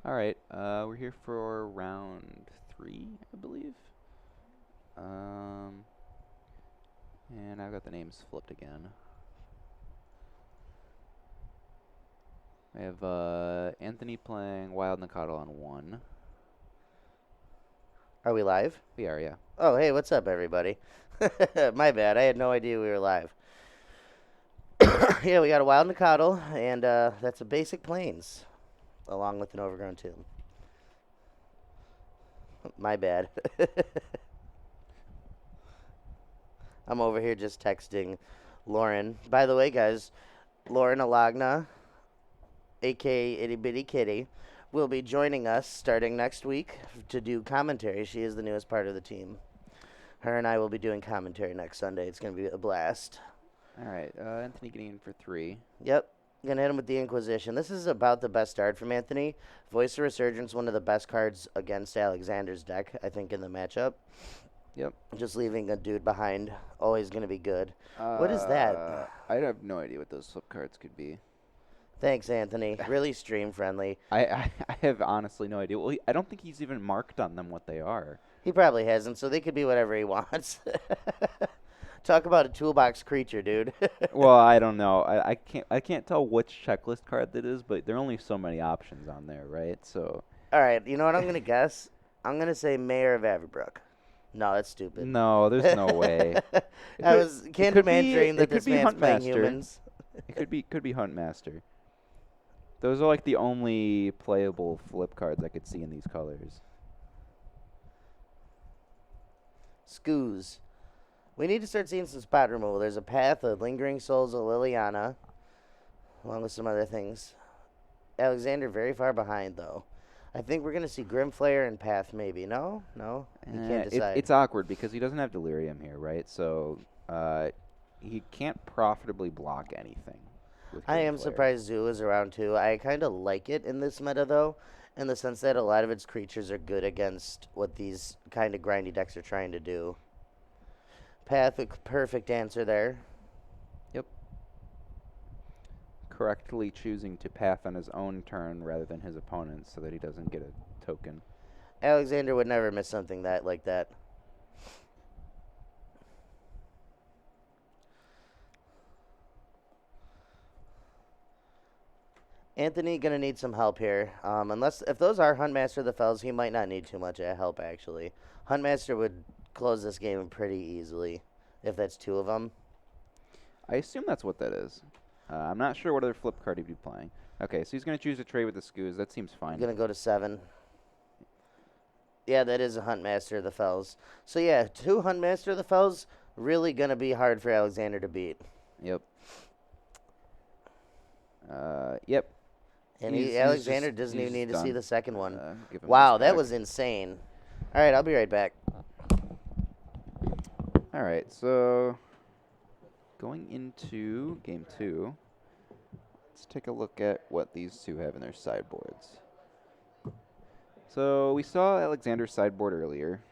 All right, we're here for round 3, I believe. Um, and I've got the names flipped again. We have Anthony playing Wild Nikado on 1. Are we live? We are, yeah. Oh, hey, what's up, everybody? My bad. I had no idea we were live. Yeah, we got a wild Nikado, and that's a basic plains, along with an overgrown tomb. My bad. I'm over here just texting Lauren. By the way, guys, Lauren Alagna, aka Itty Bitty Kitty, will be joining us starting next week to do commentary. She is the newest part of the team. Her and I will be doing commentary next Sunday. It's going to be a blast. All right, Anthony getting in for 3. Yep. Gonna hit him with the Inquisition. This is about the best start from Anthony. Voice of Resurgence, one of the best cards against Alexander's deck, I think, in the matchup. Yep. Just leaving a dude behind, always gonna be good. What is that? I have no idea what those flip cards could be. Thanks, Anthony. Really stream friendly. I have honestly no idea. Well, I don't think he's even marked on them what they are. He probably hasn't, so they could be whatever he wants. Talk about a toolbox creature, dude. Well, I don't know. I can't tell which checklist card that is, but there are only so many options on there, right? So. All right, you know what I'm gonna guess? I'm gonna say Mayor of Averbrook. No, that's stupid. No, there's no way. I was Candid Man dream that it could this be man's playing Huntmaster. humans. It could be Huntmaster. Those are like the only playable flip cards I could see in these colors. Scoos. We need to start seeing some spot removal. There's a Path, a Lingering Souls, a Liliana, along with some other things. Alexander very far behind, though. I think we're going to see Grimflayer and Path, maybe. No? No? You can't decide. It's awkward because he doesn't have Delirium here, right? So he can't profitably block anything. I am surprised Zoo is around, too. I kind of like it in this meta, though, in the sense that a lot of its creatures are good against what these kind of grindy decks are trying to do. Path, a perfect answer there. Yep. Correctly choosing to path on his own turn rather than his opponent's so that he doesn't get a token. Alexander would never miss something like that. Anthony gonna need some help here. If those are Huntmaster of the Fells, he might not need too much help actually. Huntmaster would close this game pretty easily if that's 2 of them. I assume that's what that is. I'm not sure what other flip card he'd be playing. Okay, so he's going to choose a trade with the Scoos. That seems fine. Gonna go to 7. Yeah, that is a Huntmaster of the Fells. So yeah, 2 Huntmaster of the Fells, really gonna be hard for Alexander to beat. Yep. Yep. And Alexander doesn't even need to see the second one. Give him Wow, this that back. was insane. All right, I'll be right back. All right, so going into game 2, let's take a look at what these two have in their sideboards. So we saw Alexander's sideboard earlier.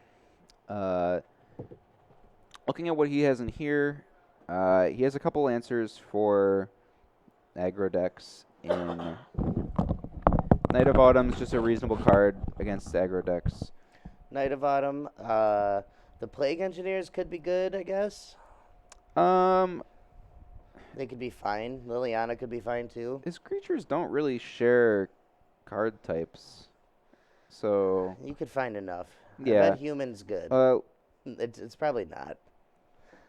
Looking at what he has in here, he has a couple answers for aggro decks in Knight of Autumn's just a reasonable card against aggro decks. Knight of Autumn. The Plague Engineers could be good, I guess. They could be fine. Liliana could be fine, too. His creatures don't really share card types, so... You could find enough. Yeah. I bet Human's good. It's probably not.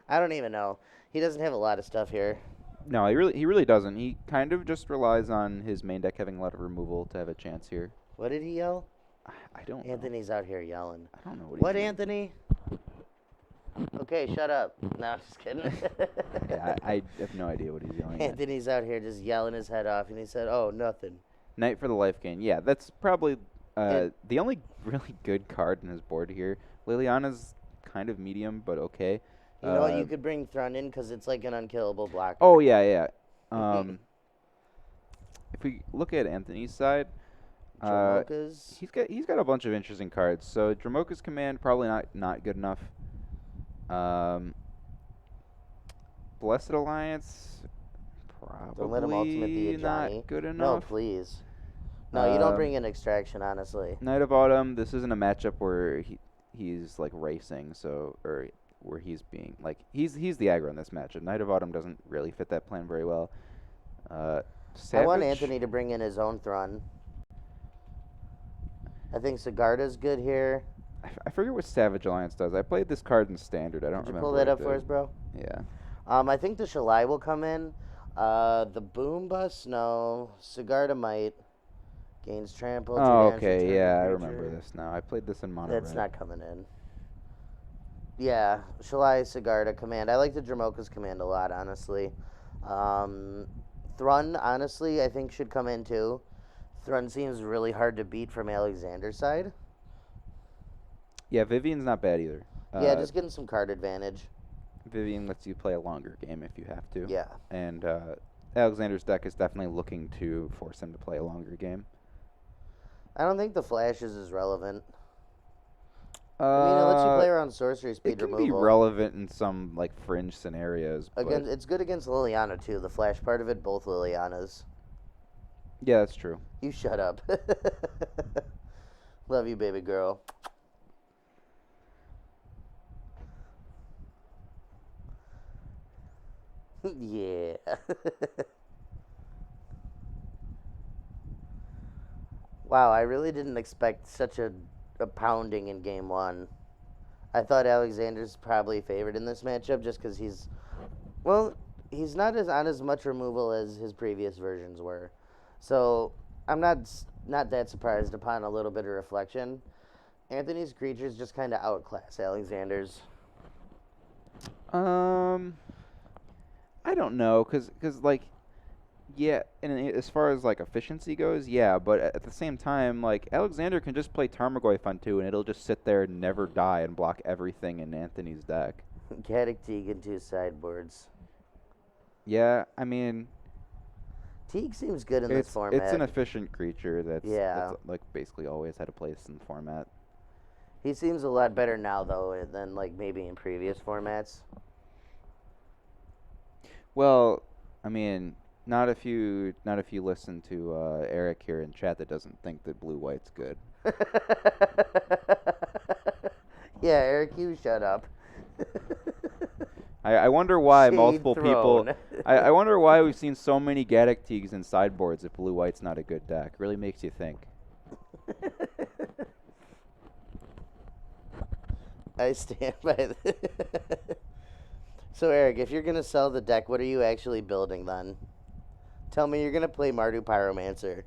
I don't even know. He doesn't have a lot of stuff here. No, he really doesn't. He kind of just relies on his main deck having a lot of removal to have a chance here. What did he yell? I don't know. Anthony's out here yelling. I don't know what What, he's doing. Anthony? Okay, shut up. No, I'm just kidding. Yeah, I have no idea what he's yelling at. Anthony's out here just yelling his head off, and he said, oh, nothing. Knight for the life gain. Yeah, that's probably the only really good card in his board here. Liliana's kind of medium, but okay. You know what? You could bring Thrun in because it's like an unkillable blocker. Oh, yeah. If we look at Anthony's side, he's got a bunch of interesting cards. So Dramoka's Command, probably not good enough. Blessed Alliance, Don't let him ultimate the probably Ajani. not good No, enough. please. No, you don't bring in extraction, honestly. Knight of Autumn. This isn't a matchup where he's like racing, so or where he's being like he's the aggro in this matchup. Knight of Autumn doesn't really fit that plan very well. I want Savage. Anthony to bring in his own Thrun. I think Sigarda's good here. I forget what Savage Alliance does. I played this card in Standard. I don't Could you remember. pull that what up it for did. us, bro? Yeah. I think the Shalai will come in. The Boom Bust, no. Sigarda might. Gains trample. Oh, two damage, okay. return Yeah, I creature. remember this now. I played this in Mono That's Red. not coming in. Yeah, Shalai, Sigarda, Command. I like the Dramoka's Command a lot, honestly. Thrun, honestly, I think should come in too. Thrun seems really hard to beat from Alexander's side. Yeah, Vivian's not bad either. Yeah, just getting some card advantage. Vivian lets you play a longer game if you have to. Yeah. And Alexander's deck is definitely looking to force him to play a longer game. I don't think the Flash is as relevant. I mean, it lets you play around sorcery speed It can removal. be relevant in some like fringe scenarios. Again, it's good against Liliana too. The Flash part of it, both Lilianas. Yeah, that's true. You shut up. Love you, baby girl. Yeah. Wow, I really didn't expect such a pounding in game one. I thought Alexander's probably favored in this matchup just because he's not on as much removal as his previous versions were. So I'm not that surprised upon a little bit of reflection. Anthony's creatures just kind of outclass Alexander's. I don't know, cause like, yeah, and as far as like efficiency goes, yeah, but at the same time, like Alexander can just play Tarmogoyf on 2, and it'll just sit there and never die and block everything in Anthony's deck. Gaddock Teague and 2 sideboards. Yeah, I mean, Teague seems good in this format. It's an efficient creature that's like basically always had a place in the format. He seems a lot better now though than like maybe in previous formats. Well, I mean, not if you listen to Eric here in chat that doesn't think that blue white's good. Yeah, Eric, you shut up. I wonder why Shade multiple thrown. people. I wonder why we've seen so many Gaddock Teagues in sideboards if blue white's not a good deck. Really makes you think. I stand by that. So, Eric, if you're going to sell the deck, what are you actually building then? Tell me you're going to play Mardu Pyromancer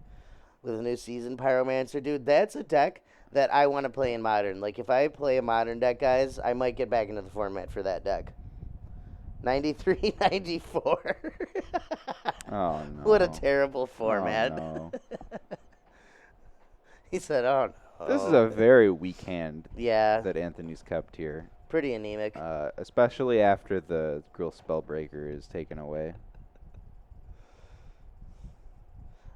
with a new season Pyromancer. Dude, that's a deck that I want to play in Modern. Like, if I play a Modern deck, guys, I might get back into the format for that deck. 93, 94. Oh, no. What a terrible format. Oh, no. He said, oh, no. This is a very weak hand Yeah, that Anthony's kept here. pretty anemic. Especially after the Grill Spellbreaker is taken away.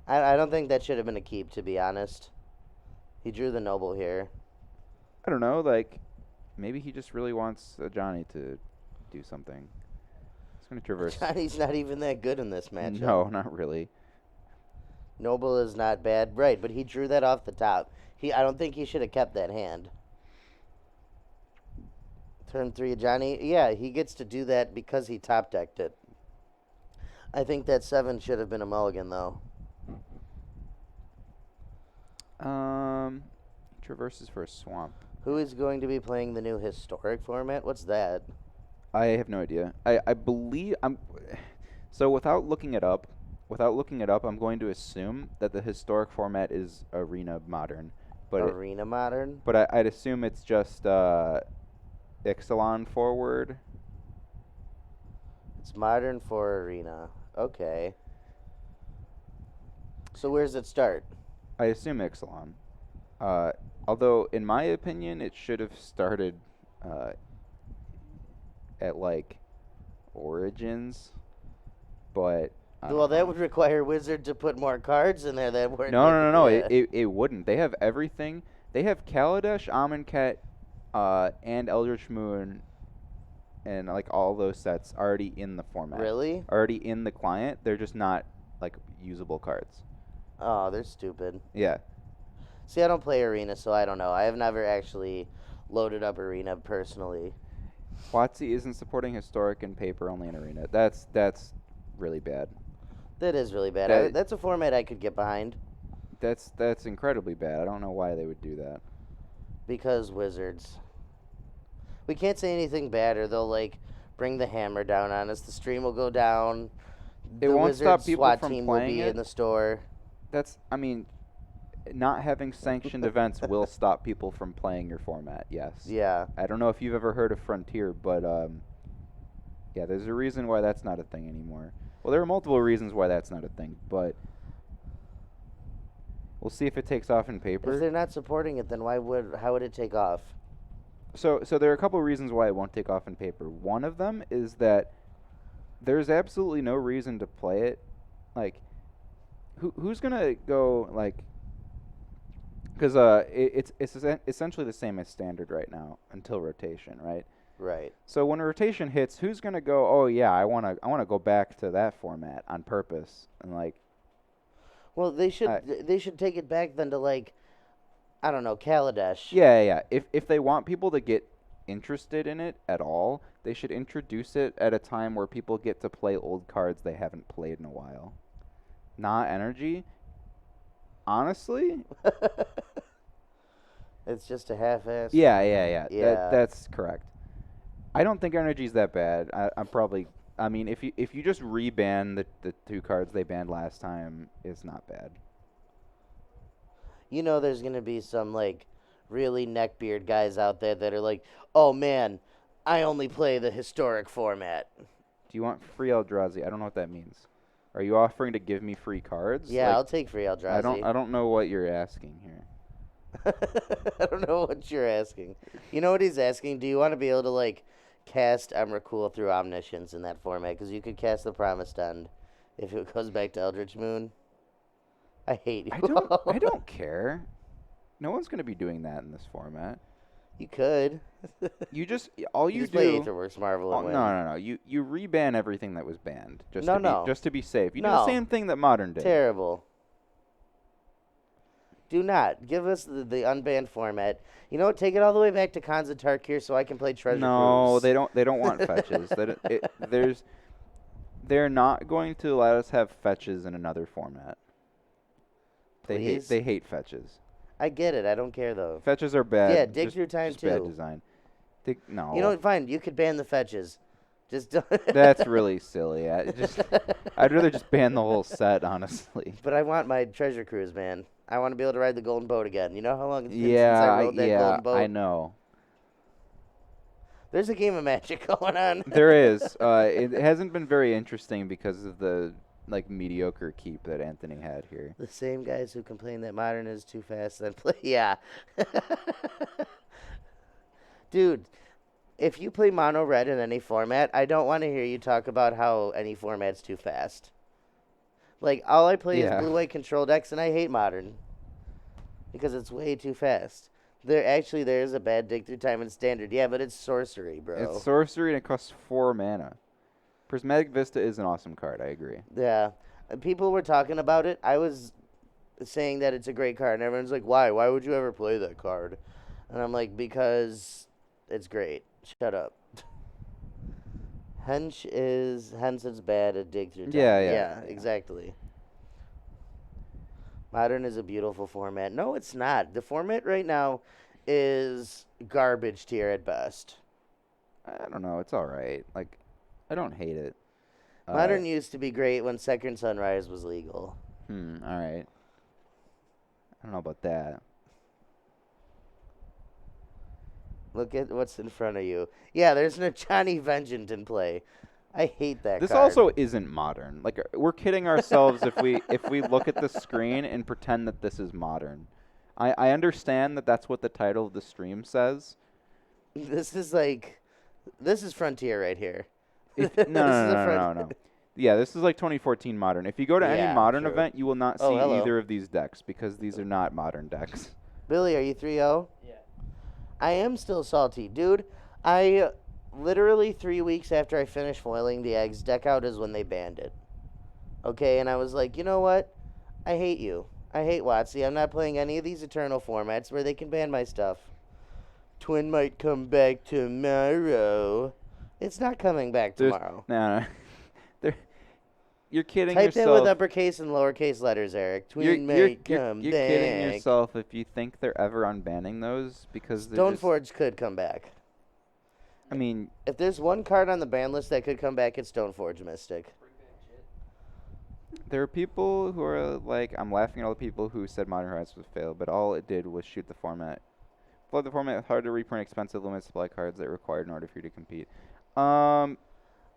I don't think that should have been a keep, to be honest. He drew the Noble here. I don't know, like, maybe he just really wants Johnny to do something. He's going to traverse. Johnny's not even that good in this matchup. No, not really. Noble is not bad. Right, but he drew that off the top. I don't think he should have kept that hand. Turn 3 of Johnny. Yeah, he gets to do that because he top decked it. I think that 7 should have been a mulligan, though. Traverses for a swamp. Who is going to be playing the new historic format? What's that? I have no idea. I believe so without looking it up, I'm going to assume that the historic format is Arena Modern. But Arena Modern? But I'd assume it's just Ixalan forward. It's Modern for Arena. Okay. So where's it start? I assume Ixalan. Although, in my opinion, it should have started at, like, Origins. But Well, that would require Wizard to put more cards in there that weren't. No. Yeah. It wouldn't. They have everything. They have Kaladesh, Amonkhet, and Eldritch Moon, and like all those sets already in the format. Really? Already in the client. They're just not like usable cards. Oh, they're stupid. Yeah. See, I don't play Arena, so I don't know. I have never actually loaded up Arena personally. WotC isn't supporting historic and paper only in Arena. That's really bad. That is really bad. That That's a format I could get behind. that's incredibly bad. I don't know why they would do that. Because Wizards. We can't say anything bad, or they'll like bring the hammer down on us. The stream will go down. It The won't stop Wizards people SWAT from team will playing be it. in the store. I mean, not having sanctioned events will stop people from playing your format. Yes. Yeah. I don't know if you've ever heard of Frontier, but yeah, there's a reason why that's not a thing anymore. Well, there are multiple reasons why that's not a thing, but we'll see if it takes off in paper. If they're not supporting it, then how would it take off? So there are a couple reasons why it won't take off in paper. One of them is that there's absolutely no reason to play it. Like, who's gonna go like? Because it's essentially the same as standard right now until rotation, right? Right. So when a rotation hits, who's gonna go? Oh yeah, I wanna go back to that format on purpose and like. Well, they should take it back then to like, I don't know, Kaladesh. Yeah. If they want people to get interested in it at all, they should introduce it at a time where people get to play old cards they haven't played in a while. Not energy. Honestly. It's just a half-ass. Yeah. Yeah. That's correct. I don't think energy's that bad. I mean, if you just reban the two cards they banned last time, it's not bad. You know, there's gonna be some like really neckbeard guys out there that are like, "Oh man, I only play the historic format." Do you want free Eldrazi? I don't know what that means. Are you offering to give me free cards? Yeah, Like, I'll take free Eldrazi. I don't know what you're asking here. I don't know what you're asking. You know what he's asking? Do you want to be able to like cast Emrakul through Omniscience in that format? Because you could cast the Promised End if it goes back to Eldritch Moon. I hate you. I don't care. No one's going to be doing that in this format. You could. You just all you just play do. Aetherworks Marvel Oh, and win. no. You reban everything that was banned No. just to be safe. You do No. the same thing that Modern did. Terrible. Do not give us the unbanned format. You know what? Take it all the way back to Khans of Tarkir so I can play Treasure No, Cruise. they don't want fetches. They're not going to let us have fetches in another format. Please? They hate fetches. I get it. I don't care though. Fetches are bad. Yeah, dig through time just bad too. design. No. You know what? Fine. You could ban the fetches. Just don't. That's really silly. I'd rather just ban the whole set, honestly. But I want my Treasure Cruise, man. I want to be able to ride the golden boat again. You know how long it's been since I rode that golden boat? I know. There's a game of Magic going on. There is. It hasn't been very interesting because of the mediocre keep that Anthony had here. The same guys who complain that Modern is too fast then play. Yeah. Dude, if you play mono red in any format, I don't want to hear you talk about how any format's too fast. Like, all I play is blue-white control decks, and I hate Modern. Because it's way too fast. There is a bad dig through time in Standard. Yeah, but it's sorcery, bro. It's sorcery, and it costs 4 mana. Prismatic Vista is an awesome card, I agree. Yeah. People were talking about it. I was saying that it's a great card, and everyone's like, why? Why would you ever play that card? And I'm like, because it's great. Shut up. Hence it's bad at dig through time. Yeah, exactly. Modern is a beautiful format. No, it's not. The format right now is garbage tier at best. I don't know. It's all right. I don't hate it. Modern used to be great when Second Sunrise was legal. All right. I don't know about that. Look at what's in front of you. Yeah, there's no Johnny Vengeant in play. I hate that This card. also isn't Modern. We're kidding ourselves if we look at the screen and pretend that this is Modern. I understand that that's what the title of the stream says. This is Frontier right here. No. Yeah, this is 2014 Modern. If you go to any Modern true. event, you will not see either of these decks because these are not Modern decks. Billy, are you 3-0? Yeah. I am still salty. Dude, I literally 3 weeks after I finished foiling the eggs, deck out is when they banned it. Okay, and I was like, you know what? I hate you. I hate WotC. I'm not playing any of these Eternal formats where they can ban my stuff. Twin might come back tomorrow. It's not coming back tomorrow. No. You're kidding Type yourself. that with uppercase and lowercase letters, Eric. Twin might come you're back. kidding yourself if you think they're ever unbanning those because they're just, Stoneforge could come back. I mean, If there's one card on the ban list that could come back, it's Stoneforge Mystic. there are people who are like, I'm laughing at all the people who said Modern Horizons would fail, but all it did was shoot the format. Flood the format with hard to reprint, expensive, limited supply cards that are required in order for you to compete.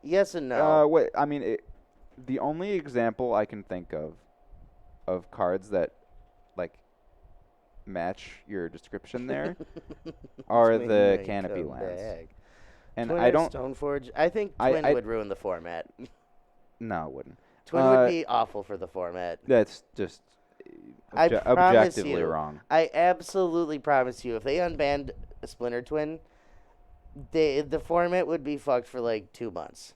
Yes and no. The only example I can think of cards that like match your description there are Twin the might canopy come lands. back. And Twin I or don't. Stoneforge. I think I- Twin I- would ruin the format. No, it wouldn't. Twin would be awful for the format. That's just I promise objectively you. wrong. I absolutely promise you, if they unbanned a Splinter Twin, the format would be fucked for like 2 months.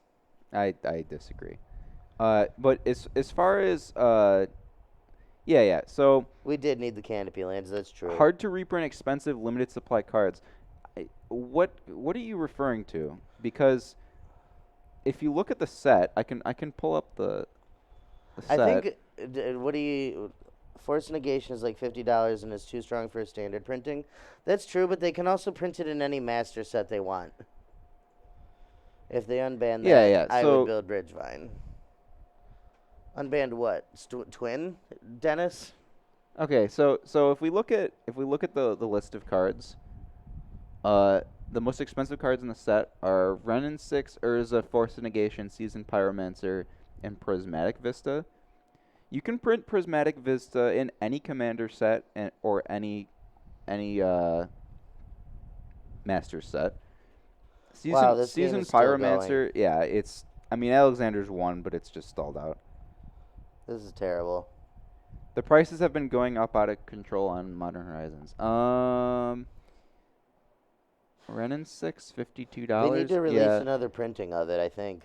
I disagree. But as far as yeah. So We did need the canopy lands. That's true. hard to reprint, expensive, limited supply cards. What are you referring to? Because if you look at the set, I can pull up the set. I think. What do you? Force negation is like $50 and it's too strong for a standard printing. That's true, but they can also print it in any master set they want. If they unban that, Yeah. I So would build Bridgevine. Unbanned what? Twin, Dennis? okay, so if we look at the list of cards, the most expensive cards in the set are Renin 6, Urza, Force of Negation, Seasoned Pyromancer, and Prismatic Vista. You can print Prismatic Vista in any commander set or any master set. Wow, this game Seasoned is still Pyromancer, yeah, Alexander's won, but it's just stalled out. This is terrible. The prices have been going up out of control on Modern Horizons. Renin 6, $52. They need to release Yeah. another printing of it, I think.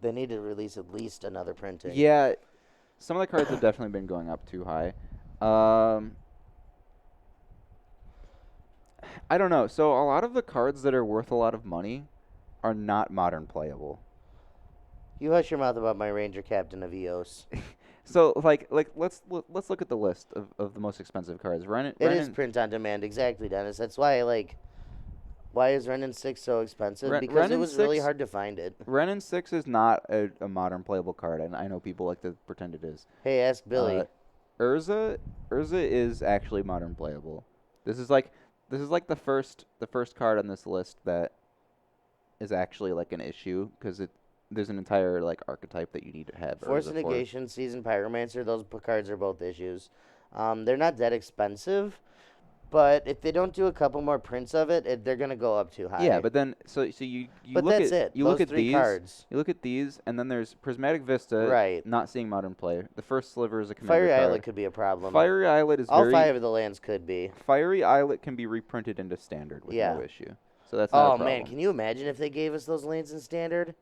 They need to release at least another printing. Yeah, some of the cards have definitely been going up too high. I don't know. So a lot of the cards that are worth a lot of money are not modern playable. You hush your mouth about my Ranger Captain of Eos. So like let's look at the list of the most expensive cards. It is print on demand, exactly, Dennis. That's why why is Renin 6 so expensive? Because it Renin was really 6 hard to find it. Renin 6 is not a modern playable card, and I know people like to pretend it is. Hey, ask Billy. Urza is actually modern playable. This is like the first card on this list that is actually like an issue because there's an entire like archetype that you need to have. Force Urza Negation, Seasoned Pyromancer, those cards are both issues. They're not that expensive, but if they don't do a couple more prints of it, they're gonna go up too high. Yeah, but then so you But look that's at it. you Those look at three these cards. you look at these and then there's Prismatic Vista. Right. Not seeing modern play. The first sliver is a commander Fiery card. Islet could be a problem. Fiery Islet is All 5 of the lands could be. Fiery Islet can be reprinted into standard with no issue. So that's not a problem. Man, can you imagine if they gave us those lands in standard?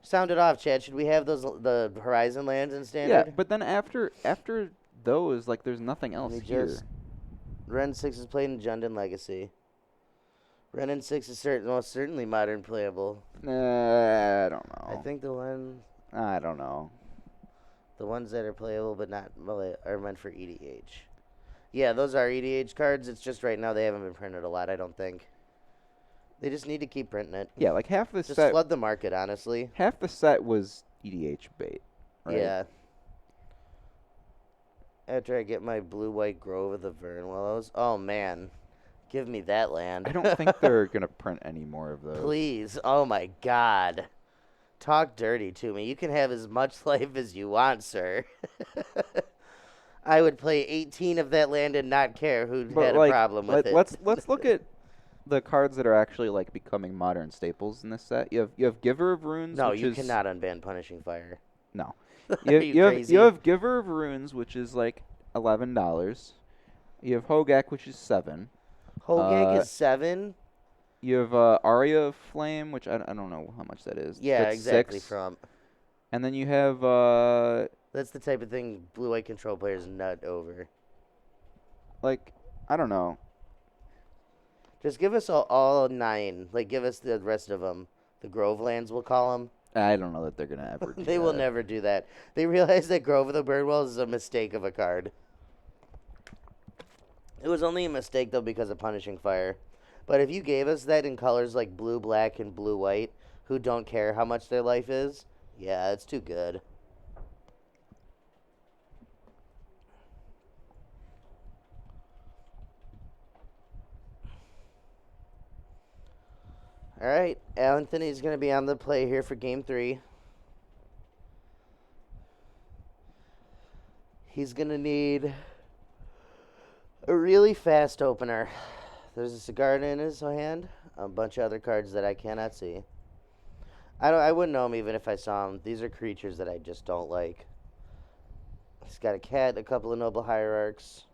Sound it off, Chad. Should we have the Horizon lands in standard? Yeah, but then after those, like, there's nothing else here. Ren 6 is played in Jundun Legacy. Renin 6 is most certainly modern playable. I don't know. I think I don't know. the ones that are playable but not are meant for EDH. Yeah, those are EDH cards. It's just right now they haven't been printed a lot, I don't think. They just need to keep printing it. Yeah, like half the Just set. flood the market, honestly. Half the set was EDH bait. Right? Yeah. After I get my blue-white Grove of the Vernwillows. Oh, man. Give me that land. I don't think they're gonna print any more of those. Please. Oh, my God. Talk dirty to me. You can have as much life as you want, sir. I would play 18 of that land and not care who had a problem with it. Let's look at the cards that are actually like becoming modern staples in this set. You have Giver of Runes. No, which you is, cannot unban Punishing Fire. No. Are you crazy? You have Giver of Runes, which is like $11. You have Hogak, which is $7. Hogak is 7. You have Aria of Flame, which I don't know how much that is. Yeah, That's exactly. $6. And then you have That's the type of thing blue-white control players nut over. Like, I don't know. Just give us all 9. Like, give us the rest of them. The Grovelands, we'll call them. I don't know that they're gonna ever do They that. will never do that. They realize that Grove of the Birdwells is a mistake of a card. It was only a mistake, though, because of Punishing Fire. But if you gave us that in colors like blue, black, and blue-white, who don't care how much their life is, yeah, it's too good. All right, Anthony's going to be on the play here for Game 3. He's going to need a really fast opener. There's a cigar in his hand, a bunch of other cards that I cannot see. I wouldn't know him even if I saw him. These are creatures that I just don't like. He's got a cat, a couple of Noble Hierarchs,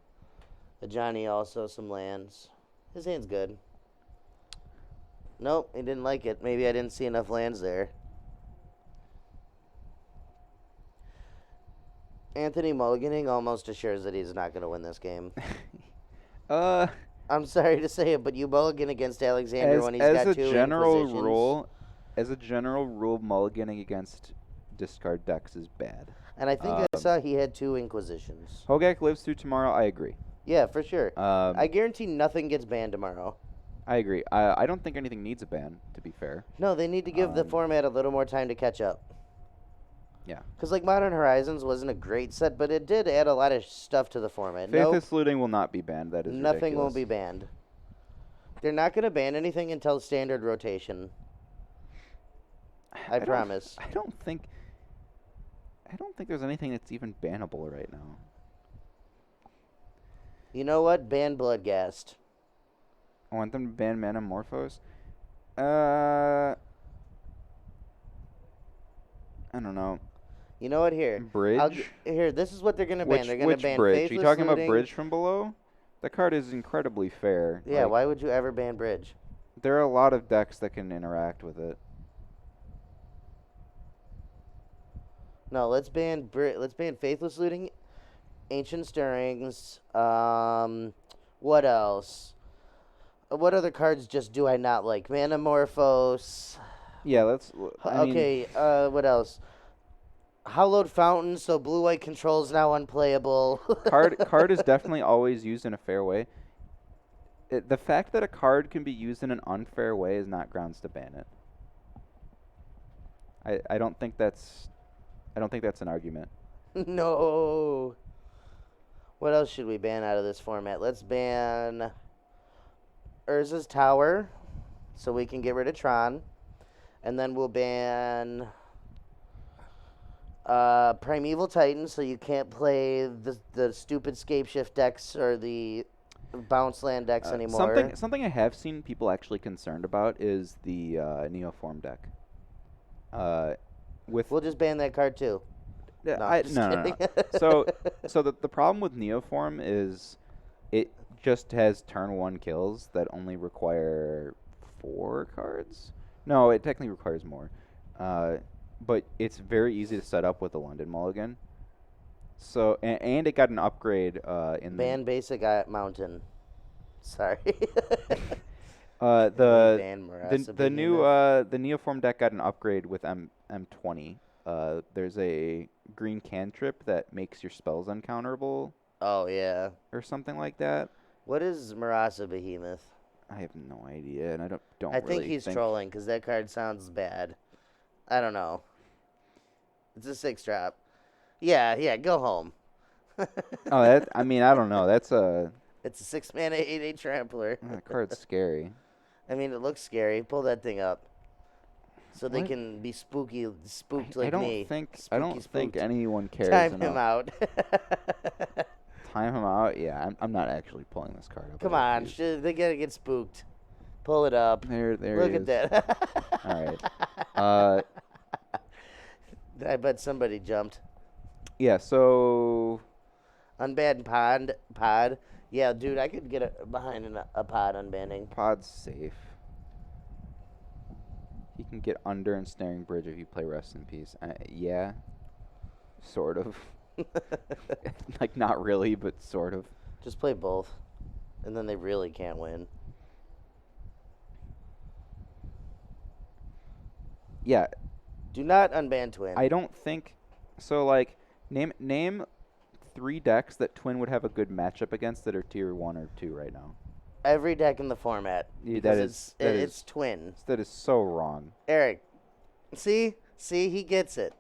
a Johnny also, some lands. His hand's good. Nope, he didn't like it. Maybe I didn't see enough lands there. Anthony mulliganing almost assures that he's not going to win this game. I'm sorry to say it, but you mulligan against Alexander when he's got 2 Inquisitions. As a general rule, mulliganing against discard decks is bad. And I think I saw he had 2 Inquisitions. Hogak lives through tomorrow. I agree. Yeah, for sure. I guarantee nothing gets banned tomorrow. I agree. I don't think anything needs a ban, to be fair. No, they need to give the format a little more time to catch up. Yeah. Because, like, Modern Horizons wasn't a great set, but it did add a lot of stuff to the format. Faithless Looting will not be banned. That is Nothing ridiculous. will be banned. They're not going to ban anything until standard rotation. I promise. I don't think there's anything that's even bannable right now. You know what? Ban Bloodghast. I want them to ban Manamorphose. I don't know. You know what? Here. Bridge? Here, this is what they're going to ban. They're going to ban Bridge? Are you talking Faithless about Bridge from below? The card is incredibly fair. Yeah, like, why would you ever ban Bridge? There are a lot of decks that can interact with it. No, let's ban Faithless Looting, Ancient Stirrings. What else? What other cards just do I not like? Manamorphose. Yeah, let's. What else? Hallowed Fountain, so blue-white control is now unplayable. Card is definitely always used in a fair way. The fact that a card can be used in an unfair way is not grounds to ban it. I don't think that's an argument. No. What else should we ban out of this format? Let's ban Urza's Tower, so we can get rid of Tron. And then we'll ban Primeval Titan, so you can't play the stupid Scapeshift decks or the bounce land decks anymore. Something I have seen people actually concerned about is the Neoform deck. We'll just ban that card too. No. So the problem with Neoform is it just has turn 1 kills that only require 4 cards. No, it technically requires more. But it's very easy to set up with the London Mulligan. So and it got an upgrade in ban basic Mountain. Sorry. The new the Neoform deck got an upgrade with M20. There's a green cantrip that makes your spells uncounterable. Oh yeah. Or something like that. What is Marasa Behemoth? I have no idea, and I don't. I think he's trolling because that card sounds bad. I don't know. It's a 6-drop. Yeah. Go home. I don't know. That's a. It's a 6-mana 8/8 trampler. That card's scary. I mean, it looks scary. Pull that thing up, so they can be spooked like me. I don't think anyone cares Time enough. him out. Time him out. Yeah, I'm not actually pulling this card up. Come on, they gotta get spooked. Pull it up. There. Look at that. All right. I bet somebody jumped. Yeah. So. Unbanned pod. Yeah, dude, I could get behind a pod unbanning. Pod's safe. He can get under and Snaring Bridge if you play Rest in Peace. Yeah. Sort of. Like, not really, but sort of. Just play both, and then they really can't win. Yeah, Do not unban Twin. I don't think so. Like, name 3 decks that Twin would have a good matchup against that are tier 1 or 2 right now. Every deck in the format. Yeah, Because that it's is Twin. that is so wrong. Eric, see, he gets it.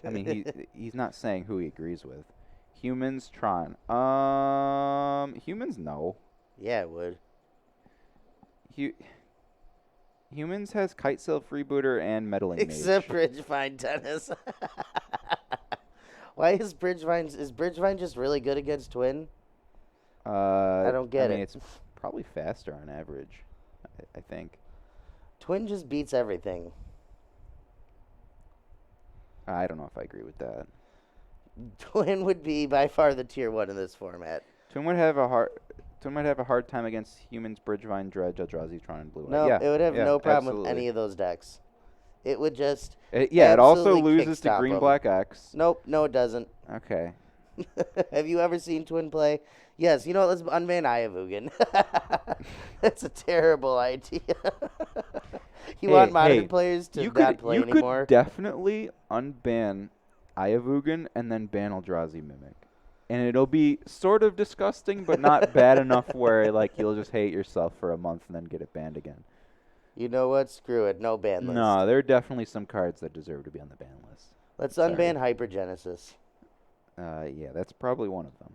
I mean, he's not saying who he agrees with. Humans, Tron. Humans, no. Yeah, it would. Humans has Kite Sail Freebooter and Meddling Except Mage. Bridgevine Tennis. Why is Bridgevine just really good against Twin? I don't get I mean, it. it's probably faster on average, I think. Twin just beats everything. I don't know if I agree with that. Twin would be by far the tier 1 in this format. Twin would have a hard time against Humans, Bridgevine, Dredge, Eldrazi, Tron, and Blue. No, yeah, it would have yeah, no problem with absolutely. any of those decks. It would just It also absolutely loses to kickstop Green 'em. Black X. Nope, no it doesn't. Okay. Have you ever seen Twin play? Yes, you know what, let's unban Ayavugan. That's a terrible idea. You want modern players to not play anymore? You could definitely unban Ayavugan and then ban Eldrazi Mimic. And it'll be sort of disgusting, but not bad enough where like you'll just hate yourself for a month and then get it banned again. You know what? Screw it. No ban list. No, there are definitely some cards that deserve to be on the ban list. Let's Sorry. unban Hypergenesis. Yeah, that's probably one of them.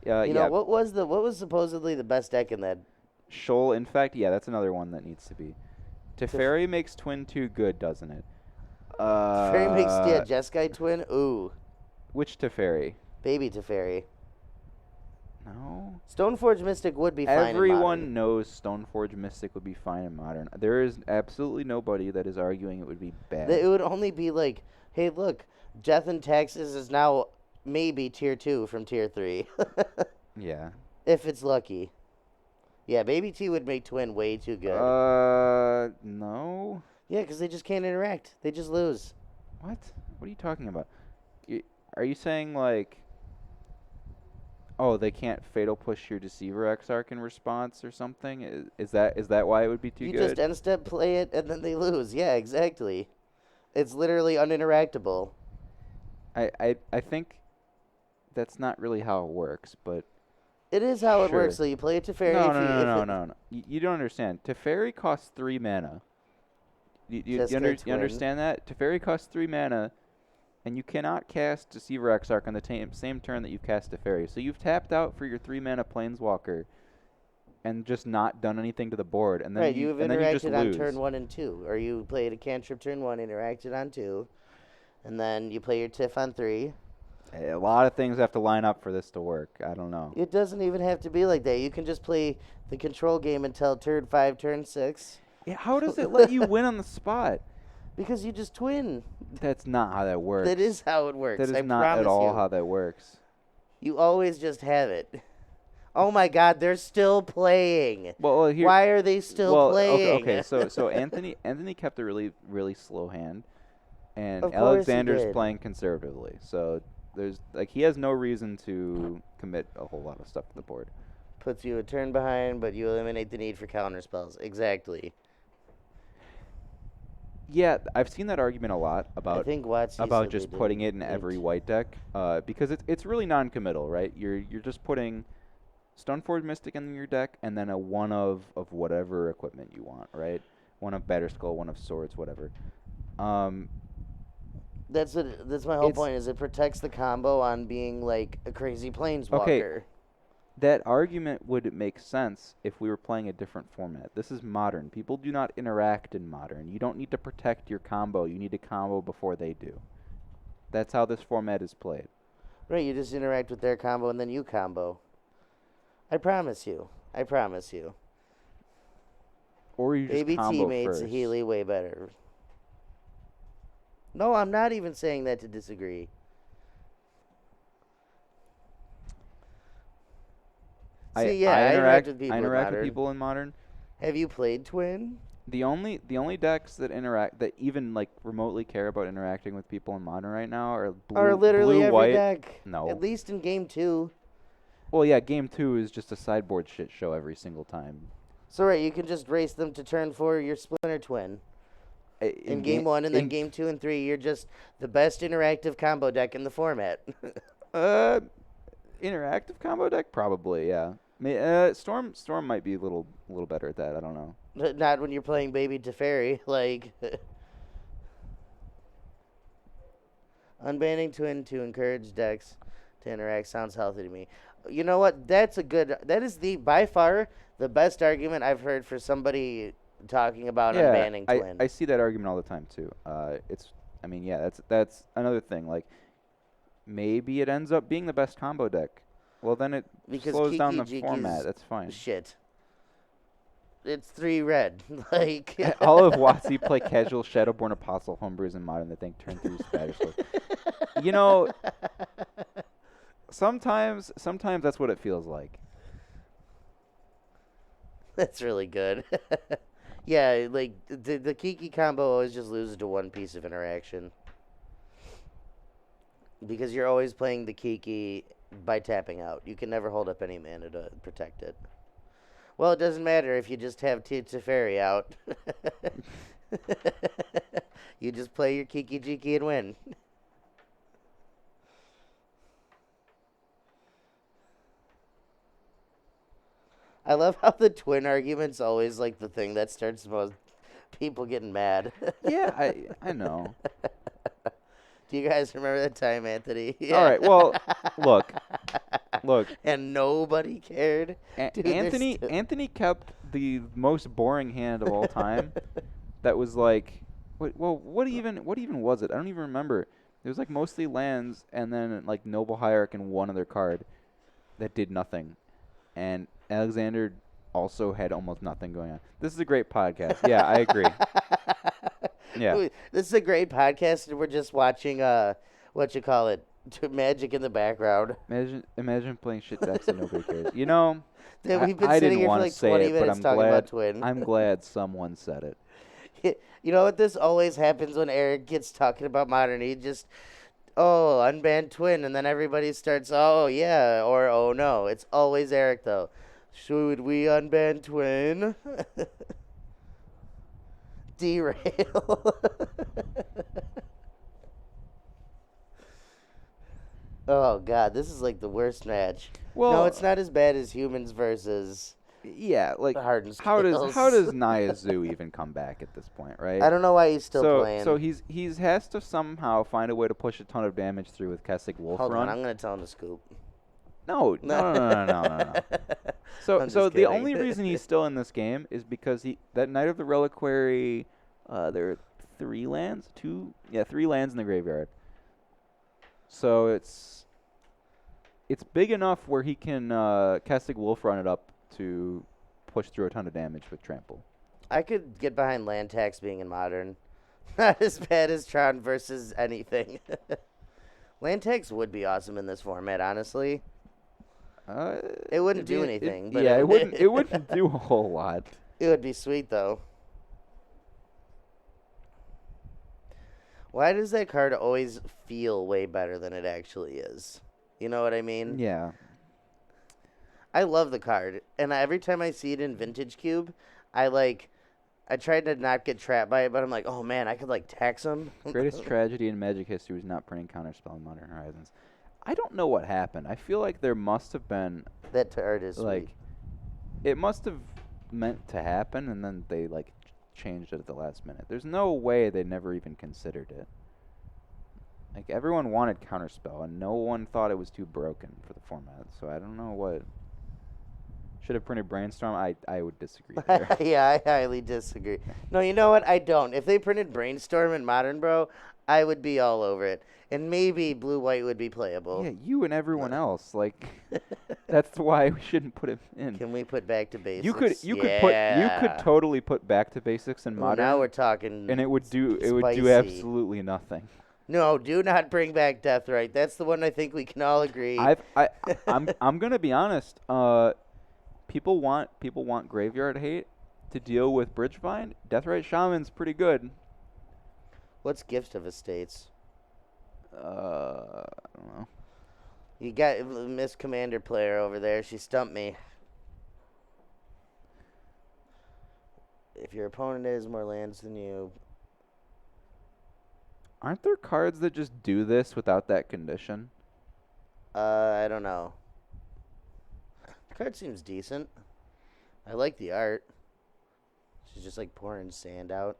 You know, what was supposedly the best deck in that? Shoal, in fact, yeah, that's another one that needs to be. Teferi makes Twin too good, doesn't it? Teferi makes Jeskai Twin? Ooh. Which Teferi? Baby Teferi. No. Stoneforge Mystic would be fine in Modern. Everyone knows Stoneforge Mystic would be fine in Modern. There is absolutely nobody that is arguing it would be bad. It would only be like, hey, look, Death in Texas is now maybe tier 2 from tier 3. Yeah. If it's lucky. Yeah, Baby T would make Twin way too good. No. Yeah, because they just can't interact. They just lose. What? What are you talking about? Are you saying, like, oh, they can't Fatal Push your Deceiver Exarch in response or something? Is that why it would be too good? You just end step play it, and then they lose. Yeah, exactly. It's literally uninteractable. I think that's not really how it works, but... It is how it Sure. works, so you play a Teferi. No. You don't understand. Teferi costs 3 mana. You understand that? Teferi costs 3 mana, and you cannot cast Deceiver Exarch on the same turn that you cast Teferi. So you've tapped out for your 3 mana Planeswalker and just not done anything to the board. And then right, you've interacted on lose. turn 1 and 2. Or you played a cantrip turn 1, interacted on 2. And then you play your Tiff on 3. A lot of things have to line up for this to work. I don't know. It doesn't even have to be like that. You can just play the control game until turn 5, turn 6. Yeah, how does it let you win on the spot? Because you just twin. That's not how that works. That is how it works. That is I not promise at all you. how that works. You always just have it. Oh my God, they're still playing. Well, here, why are they still playing? Okay. So Anthony kept a really slow hand, and Of course he Alexander's did. playing conservatively. So there's he has no reason to commit a whole lot of stuff to the board. Puts you a turn behind, but you eliminate the need for counter spells. Exactly. Yeah, I've seen that argument a lot I about think Watsy about said just they putting did it in every white deck, because it's really non-committal, right? You're just putting Stoneforge Mystic in your deck, and then a one of whatever equipment you want, right? One of Batterskull, one of Swords, whatever. That's my whole point. Is it protects the combo on being like a crazy planeswalker. Okay. That argument would make sense if we were playing a different format. This is Modern. People do not interact in Modern. You don't need to protect your combo. You need to combo before they do. That's how this format is played. Right, you just interact with their combo and then you combo. I promise you. I promise you. Or you just Baby combo teammates first. Healy way better. No, I'm not even saying that to disagree. See, yeah, I interact with people I in interact Modern. with people in Modern. Have you played Twin? The only decks that interact that even like remotely care about interacting with people in Modern right now are Or blue, literally every white. deck. No. At least in game 2. Well, yeah, game 2 is just a sideboard shit show every single time. So right, you can just race them to turn 4 your Splinter Twin. In game 1 and then game 2 and 3, you're just the best interactive combo deck in the format. Interactive combo deck probably, yeah. Storm might be a little better at that. I don't know. Not when you're playing Baby Teferi, like unbanning Twin to encourage decks to interact sounds healthy to me. You know what? That is the by far the best argument I've heard for somebody talking about unbanning Twin. I see that argument all the time too. That's another thing. Like maybe it ends up being the best combo deck. Well, then it slows down the format. That's fine. Shit. It's 3 red. Like all of WotC play casual Shadowborn Apostle homebrews in Modern that think turn 3 Spatter Slip. You know, sometimes that's what it feels like. That's really good. Yeah, like the Kiki combo always just loses to one piece of interaction. Because you're always playing the Kiki by tapping out. You can never hold up any mana to protect it. Well, it doesn't matter if you just have Teferi out. You just play your Kiki Jiki and win. I love how the twin argument's always like the thing that starts most people getting mad. Yeah, I know. Do you guys remember that time, Anthony? Yeah. All right. Well, look. And nobody cared. Dude, Anthony kept the most boring hand of all time. That was like, what even was it? I don't even remember. It was like mostly lands and then like Noble Hierarch and one other card that did nothing. And Alexander also had almost nothing going on. This is a great podcast. Yeah, I agree. Yeah. This is a great podcast, and we're just watching, Magic in the background. Imagine playing shit decks and nobody cares. You know, we've been I sitting didn't here for want like to say 20 it, but minutes talking about Twin. I'm glad someone said it. You know what? This always happens when Eric gets talking about Modern. He just, unban Twin, and then everybody starts, oh, yeah, or oh, no. It's always Eric, though. Should we unban Twin? Derail. Oh, God, this is like the worst match. Well, no, it's not as bad as Humans versus... Yeah, like Hardened how Scales. does Naya Zoo even come back at this point, right? I don't know why he's still playing. So he's has to somehow find a way to push a ton of damage through with Kessig Wolf Hold Run. on, I'm gonna tell him to scoop. No. So the only reason he's still in this game is because that Night of the Reliquary, there are 3 lands, 3 lands in the graveyard. So it's big enough where he can Kessig Wolf Run it up to push through a ton of damage with Trample. I could get behind land tax being in Modern. Not as bad as Tron versus anything. Land tax would be awesome in this format, honestly. It wouldn't do anything. But it wouldn't. It wouldn't do a whole lot. It would be sweet though. Why does that card always feel way better than it actually is? You know what I mean? Yeah. I love the card, and every time I see it in Vintage Cube, I try to not get trapped by it, but I'm like, oh man, I could like tax him. Greatest tragedy in Magic history was not printing Counterspell in Modern Horizons. I don't know what happened. I feel like there must have been that card is like sweet. It must have meant to happen, and then they like changed it at the last minute. There's no way they never even considered it. Like everyone wanted Counterspell, and no one thought it was too broken for the format. So I don't know what. Should have printed Brainstorm. I would disagree there. Yeah, I highly disagree. No, you know what? I don't. If they printed Brainstorm in Modern, bro, I would be all over it. And maybe Blue-White would be playable. Yeah, you and everyone else. Like, that's why we shouldn't put it in. Can we put Back to Basics? You could totally put Back to Basics in Modern. Now we're talking. And it would do spicy. absolutely nothing. No, do not bring back Deathrite. That's the one I think we can all agree. I'm gonna be honest. People want Graveyard Hate to deal with Bridgevine, Deathrite Shaman's pretty good. What's Gift of Estates? I don't know. You got Miss Commander player over there. She stumped me. If your opponent has more lands than you. Aren't there cards that just do this without that condition? I don't know. The card seems decent. I like the art. She's just like pouring sand out.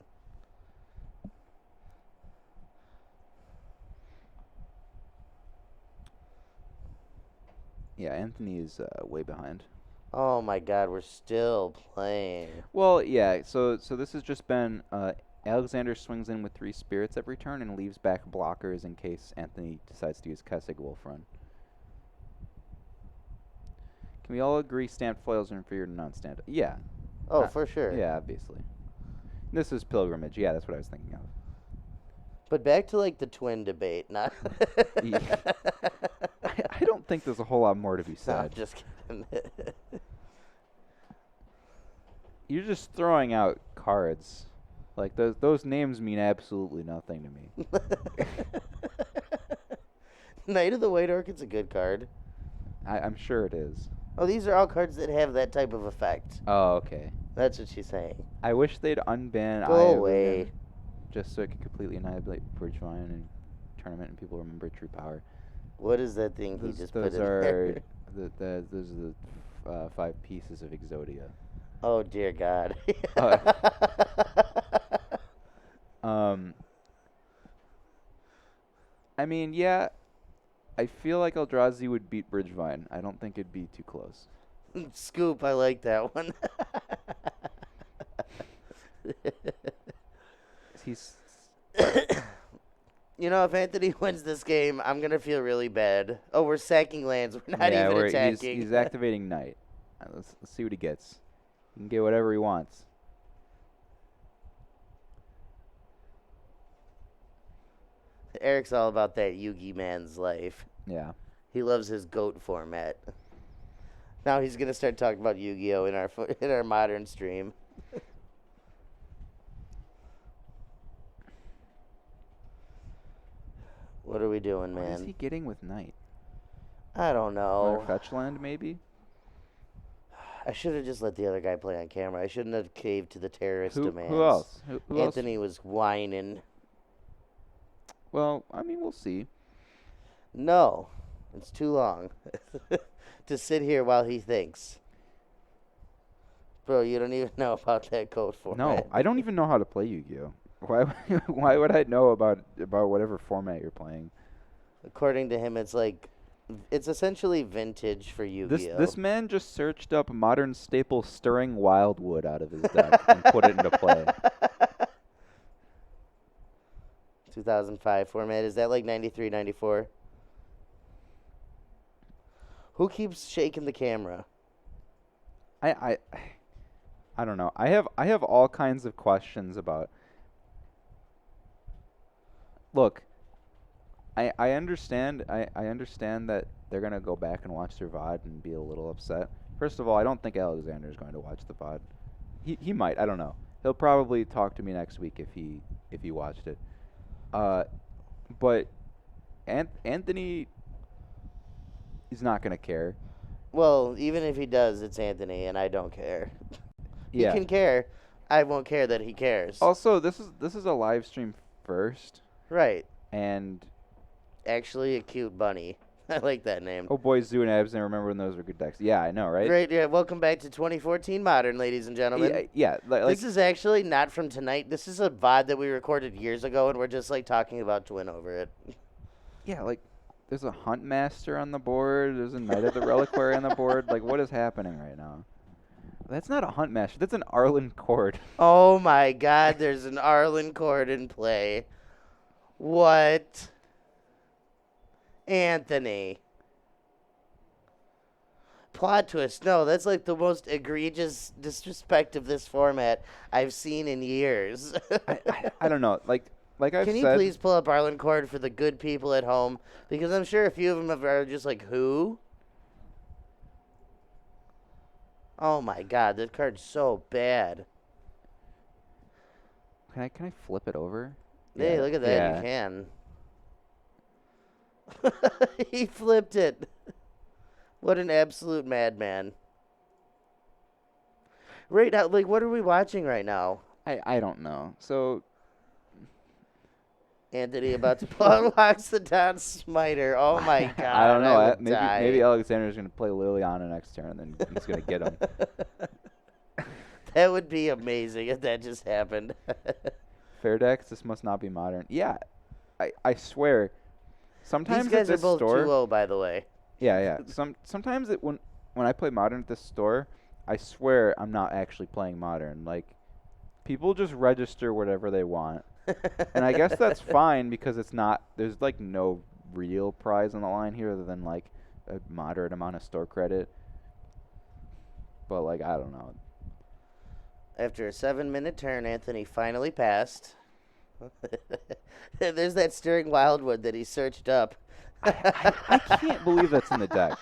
Yeah, Anthony is way behind. Oh my god, we're still playing. Well, yeah, so this has just been Alexander swings in with 3 spirits every turn and leaves back blockers in case Anthony decides to use Kessig Wolf Run. Can we all agree stamped foils are inferior to non-stamped? Yeah. Oh, for sure. Yeah, obviously. This is Pilgrimage. Yeah, that's what I was thinking of. But back to like the twin debate, not. Yeah. I don't think there's a whole lot more to be No, said. I'm just kidding. You're just throwing out cards. Like those names mean absolutely nothing to me. Knight of the White Orchid's a good card. I'm sure it is. Oh, these are all cards that have that type of effect. Oh, okay. That's what she's saying. I wish they'd unban Go Eye of away. Eden just so it could completely annihilate Bridgevine and tournament and people remember true power. What is that thing he just put in there? Those are the 5 pieces of Exodia. Oh dear God. I mean, yeah, I feel like Eldrazi would beat Bridgevine. I don't think it'd be too close. Scoop, I like that one. He's You know, if Anthony wins this game, I'm going to feel really bad. Oh, we're sacking lands. We're not even attacking. He's activating Knight. Let's see what he gets. He can get whatever he wants. Eric's all about that Yugi man's life. Yeah. He loves his GOAT format. Now he's going to start talking about Yu-Gi-Oh! In our modern stream. What are we doing, man? What is he getting with Knight? I don't know. Another fetch land, maybe? I should have just let the other guy play on camera. I shouldn't have caved to the terrorist demands. Who else? Who Anthony else? was whining. Well, I mean, we'll see. No, it's too long to sit here while he thinks. Bro, you don't even know about that code format. No, I don't even know how to play Yu-Gi-Oh. Why would I know about whatever format you're playing? According to him, it's essentially vintage for Yu-Gi-Oh. This man just searched up modern staple Stirring Wildwood out of his deck and put it into play. 2005 format. Is that like 93, 94? Who keeps shaking the camera? I don't know. I have all kinds of questions about. Look, I understand that they're gonna go back and watch their VOD and be a little upset. First of all, I don't think Alexander's going to watch the VOD. He might, I don't know. He'll probably talk to me next week if he watched it. But Anthony is not gonna care. Well, even if he does, it's Anthony, and I don't care. Yeah. He can care. I won't care that he cares. Also, this is a live stream first, Right. and Actually, a cute bunny. I like that name. oh boy, Zoo and Abzan, remember when those were good decks? Yeah, I know, right? Great. Yeah. Welcome back to 2014 Modern, ladies and gentlemen. Yeah, like This is actually not from tonight. This is a VOD that we recorded years ago, and we're just like talking about Twin over it. yeah, like there's a Hunt Master on the board. There's a Knight of the Reliquary on the board. Like, what is happening right now? That's not a Hunt Master. That's an Arlen Cord. Oh my God! There's an Arlen Cord in play. What? Anthony. Plot twist. No, that's like the most egregious disrespect of this format I've seen in years. I don't know. Like I've Can you said, please pull up Arlen Cord for the good people at home? Because I'm sure a few of them are just like, who? Oh my God, that card's so bad. Can I flip it over? Hey, Yeah. look at that. Yeah. You can. He flipped it. What an absolute madman. Right now, like, what are we watching right now? I don't know. So Anthony about to unlocks the Don Smiter. Oh my god, I don't know. I would Maybe die. Alexander's gonna play Liliana next turn, and then he's gonna get him. That would be amazing if that just happened. Fair decks. This must not be modern. Yeah, I swear. Sometimes These guys at are this both store, 2-0, by the way. yeah. Sometimes when I play modern at this store, I swear I'm not actually playing modern. Like, people just register whatever they want, and I guess that's fine because it's not. There's like no real prize on the line here other than like a moderate amount of store credit. But like, I don't know. After a 7-minute turn, Anthony finally passed. There's that Stirring Wildwood that he searched up. I can't believe that's in the deck.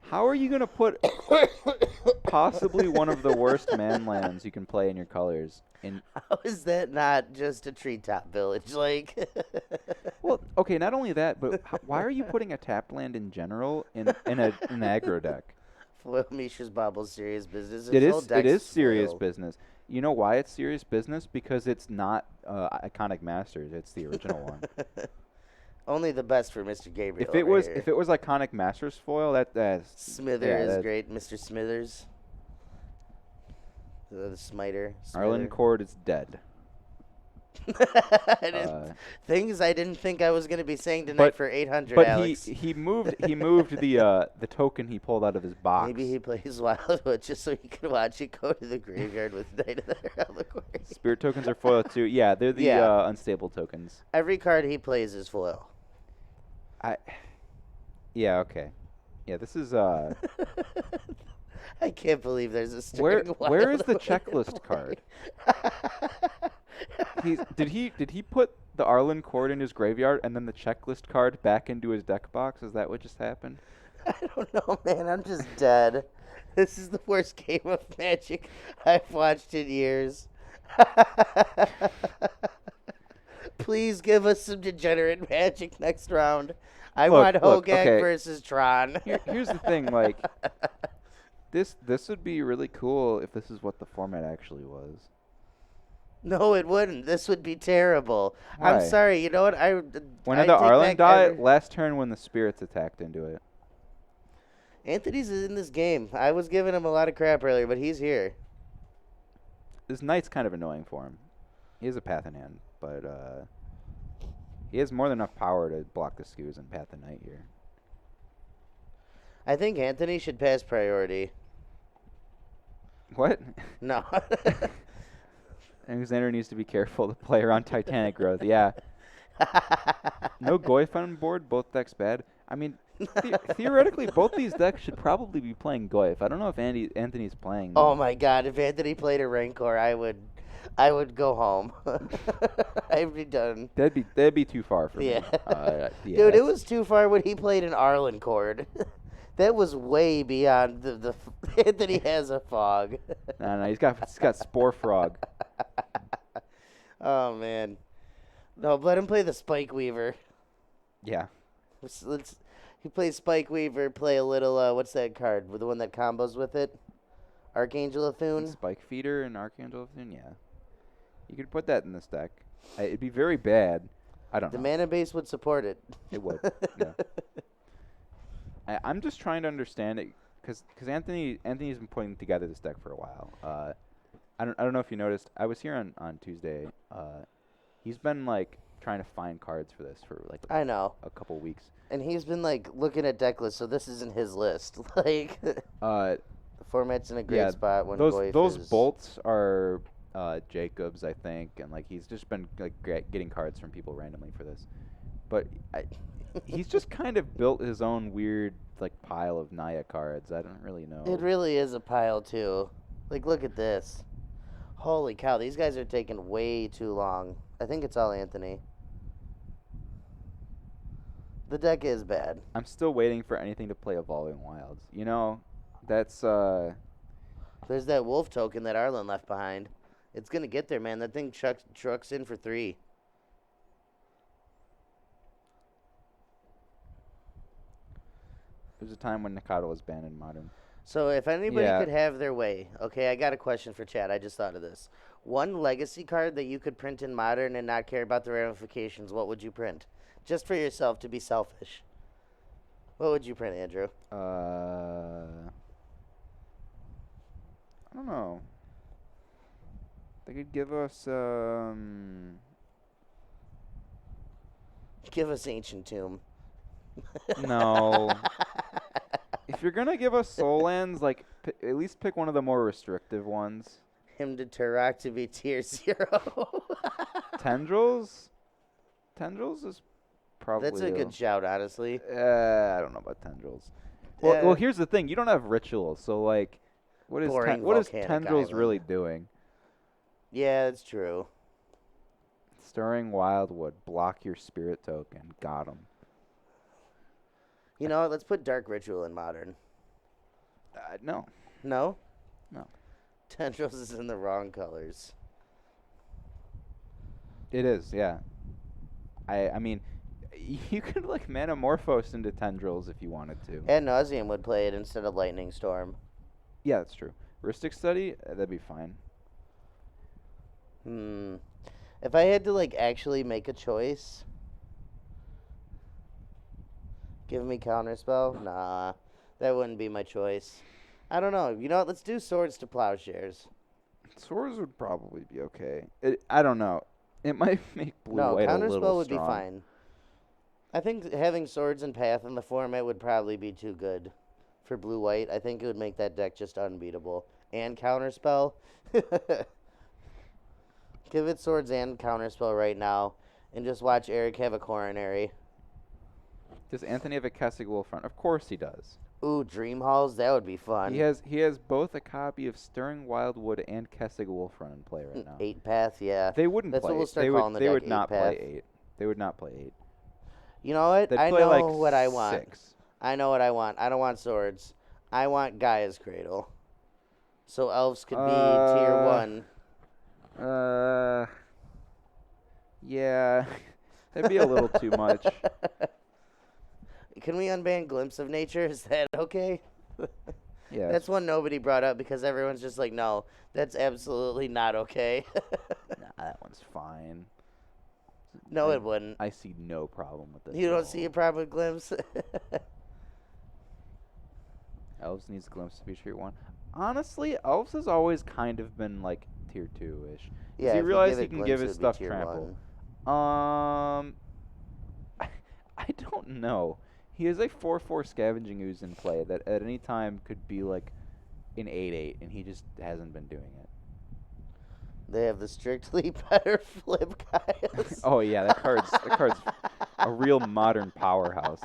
How are you going to put possibly one of the worst man lands you can play in your colors in? How is that not just a treetop village? Like, Well, okay, not only that, but why are you putting a tapped land in general in an aggro deck? Foil Mishra's Bobble, serious business. It His whole is deck's serious foil. business. You know why it's serious business? Because it's not Iconic Masters. It's the original one. Only the best for Mr. Gabriel. If it over was here. if it was Iconic Masters foil, that's Smither yeah, is that's- great, Mr. Smithers. The Smiter. Arlen Cord is dead. Things I didn't think I was going to be saying tonight But- for 800, But Alex. he moved the token he pulled out of his box. Maybe he plays Wildwood just so he can watch it go to the graveyard with Night of the Reliquary. Spirit tokens are foil too. Yeah, they're the Yeah. unstable tokens. Every card he plays is foil. Yeah, okay. Yeah, this is I can't believe there's a where Stirring where is the Wildwood checklist card? Did he put the Arlen Cord in his graveyard and then the checklist card back into his deck box? Is that what just happened? I don't know, man. I'm just dead. This is the worst game of Magic I've watched in years. Please give us some degenerate Magic next round. I want look, Hogak okay. versus Tron. Here's the thing, like this would be really cool if this is what the format actually was. No, it wouldn't. This would be terrible. Why? I'm sorry. You know what? When I did the take Arlen back die? every- Last turn when the spirits attacked into it. Anthony's in this game. I was giving him a lot of crap earlier, but he's here. This knight's kind of annoying for him. He has a path in hand, but he has more than enough power to block the skews and path the knight here. I think Anthony should pass priority. What? No. Alexander needs to be careful to play around Titanic growth. Yeah. No Goyf on board, both decks bad. I mean, theoretically, both these decks should probably be playing Goyf. I don't know if Anthony's playing. Oh my God! If Anthony played a Rancor, I would go home. I'd be done. That'd be too far for me. Yeah. Yeah, Dude, it was too far when he played an Arlen Cord. That was way beyond the Anthony has a fog. No, he's got Spore Frog. Oh man. No, let him play the Spike Weaver. Yeah. He plays Spike Weaver, play a little what's that card? The one that combos with it? Archangel Athune? Spike Feeder and Archangel Athune, yeah. You could put that in this deck. It'd be very bad. I don't The know. mana base would support it. It would. Yeah. I'm just trying to understand it because Anthony's been putting together this deck for a while. I don't know if you noticed. I was here on Tuesday. He's been like trying to find cards for this for like I know. a couple weeks. And he's been like looking at deck lists, so this isn't his list. Like the format's in a great spot when those Goyf is... bolts are Jacobs, I think, and like he's just been like getting cards from people randomly for this. But he's just kind of built his own weird like pile of Naya cards. I don't really know. It really is a pile too. Like look at this. Holy cow, these guys are taking way too long. I think it's all Anthony. The deck is bad. I'm still waiting for anything to play Evolving Wilds. You know, that's There's that wolf token that Arlen left behind. It's going to get there, man. That thing trucks in for 3. There's a time when Nikado was banned in Modern. So if anybody Yeah. could have their way, okay, I got a question for Chad. I just thought of this. One legacy card that you could print in Modern and not care about the ramifications, what would you print? Just for yourself, to be selfish. What would you print, Andrew? I don't know. They could give us Give us Ancient Tomb. no. If you're gonna give us Soul Lands, like at least pick one of the more restrictive ones. Him to Turok to be tier 0. Tendrils. Tendrils is probably. That's a good shout, honestly. I don't know about Tendrils. Well, here's the thing. You don't have rituals, so like, what is Volcanic Tendrils Island. really doing? Yeah, that's true. Stirring Wildwood, block your spirit token. Got him. You know what? Let's put Dark Ritual in Modern. No. No? No. Tendrils is in the wrong colors. It is, yeah. I mean, you could like Manamorphose into Tendrils if you wanted to. Ad Nauseam would play it instead of Lightning Storm. Yeah, that's true. Rhystic Study, that'd be fine. If I had to like actually make a choice, give me Counterspell? Nah, that wouldn't be my choice. I don't know. You know what? Let's do Swords to Plowshares. Swords would probably be okay. I don't know. It might make blue-white a little strong. Counterspell would be fine. I think having Swords and Path in the format would probably be too good for blue-white. I think it would make that deck just unbeatable. And Counterspell. Give it Swords and Counterspell right now, and just watch Eric have a coronary. Does Anthony have a Kessig Wolfront? Of course he does. Ooh, Dream Halls, that would be fun. He has both a copy of Stirring Wildwood and Kessig Wolfront in play right now. 8-path, yeah. They wouldn't That's play. what we'll start calling the They deck, would not 8-path. play 8. They would not play 8. You know what? They'd I play know like what I want. 6. I know what I want. I don't want Swords. I want Gaia's Cradle. So Elves could be tier 1. Yeah. That'd be a little too much. Can we unban Glimpse of Nature? Is that okay? Yeah. That's one nobody brought up because everyone's just like, no, that's absolutely not okay. Nah, that one's fine. No, it wouldn't. I see no problem with this. You at don't all. see a problem with Glimpse? Elves needs Glimpse to be tier 1. Honestly, Elves has always kind of been like tier 2-ish. Yeah, he if you realized give he it can Glimpse, give it his would be stuff tier trample. 1. I don't know. He has a 4/4 Scavenging Ooze in play that at any time could be like an 8/8, and he just hasn't been doing it. They have the strictly better flip guys. Oh yeah, that card's a real modern powerhouse.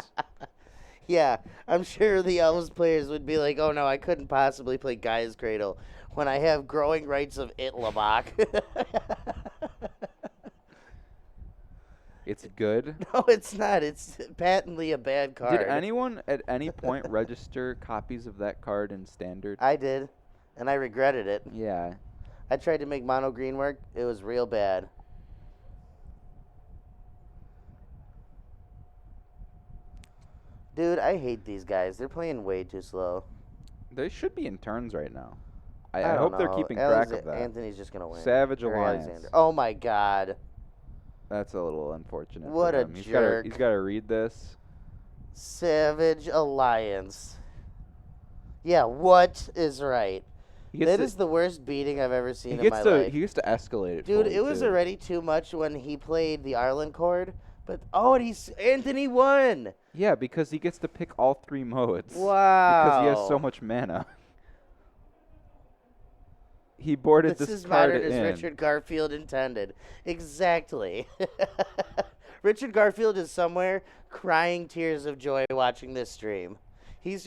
Yeah, I'm sure the Elves players would be like, oh no, I couldn't possibly play Gaia's Cradle when I have Growing Rights of Itlabok. It's good. No, it's not. It's patently a bad card. Did anyone at any point register copies of that card in Standard? I did, and I regretted it. Yeah. I tried to make mono green work. It was real bad. Dude, I hate these guys. They're playing way too slow. They should be in turns right now. I don't hope they're know. keeping track of that. Anthony's just gonna win. Savage Or Alliance. Alexander. Oh my God. That's a little unfortunate. What for a him. jerk. He's got to read this. Savage Alliance. Yeah, what is right? He gets That to, is the worst beating I've ever he seen in gets my to life. he gets to escalate it. Dude, fully, it was too. already too much when he played the Arlen chord. But, oh, and Anthony won. Yeah, because he gets to pick all 3 modes. Wow. Because he has so much mana. He boarded This this is card modern as in. Richard Garfield intended. Exactly. Richard Garfield is somewhere crying tears of joy watching this stream. He's